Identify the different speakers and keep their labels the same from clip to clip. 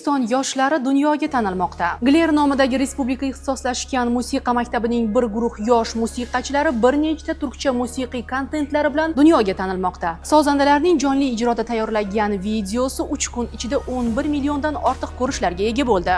Speaker 1: O'zbekiston yoshlari dunyoga tanilmoqda. Gler nomidagi respublika ixtisoslashgan musiqa maktabining bir guruh yosh musiqachilari bir nechta turkcha musiqiy kontentlari bilan dunyoga tanilmoqda. Sozandalarning jonli ijroda tayyorlangan videosi 3 kun ichida 11 milliondan ortiq ko'rishlarga ega bo'ldi.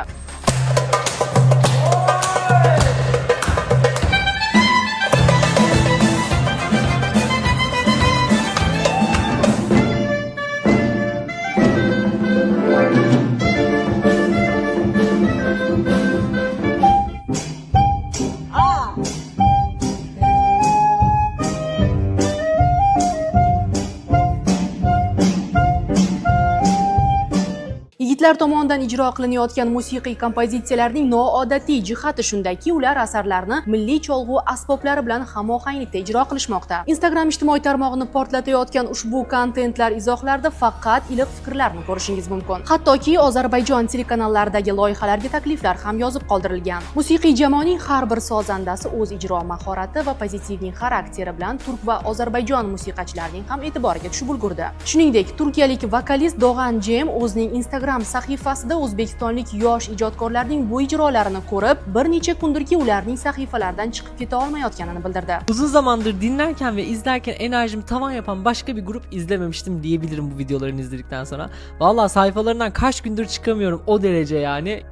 Speaker 1: Yigitlar tomonidan ijro qilinayotgan musiqiy kompozitsiyalarning noodatiy jihati shundaki, ular asarlarni milliy cholg'u asboblari bilan hamohanglikda ijro qilishmoqda. Instagram ijtimoiy tarmog'ini portlatayotgan ushbu kontentlar izohlarida faqat iliq fikrlarni ko'rishingiz mumkin. Hattoki Ozarbayjon telekanallaridagi loyihalarga takliflar ham yozib qoldirilgan. Musiqiy jamoaning har bir sozandasi o'z ijro mahorati va pozitivning xarakteri bilan turk va Ozarbayjon musiqachilarining ham e'tiboriga tushib ulgurdi. Shuningdek, turkiyalik vokalist Doğan Cem o'zining Instagram sahifasida o'zbekistonlik yosh ijodkorlarning bu ijrolarini ko'rib, bir necha kundirki ularning sahifalaridan chiqib keta olmayotganini bildirdi.
Speaker 2: Uzun zamandır dinlerken ve izlerken enerjimi tavan yapan başka bir grup izlememiştim diyebilirim bu videolarını izledikten sonra. Vallahi sayfalarından kaç gündür çıkamıyorum, o derece yani.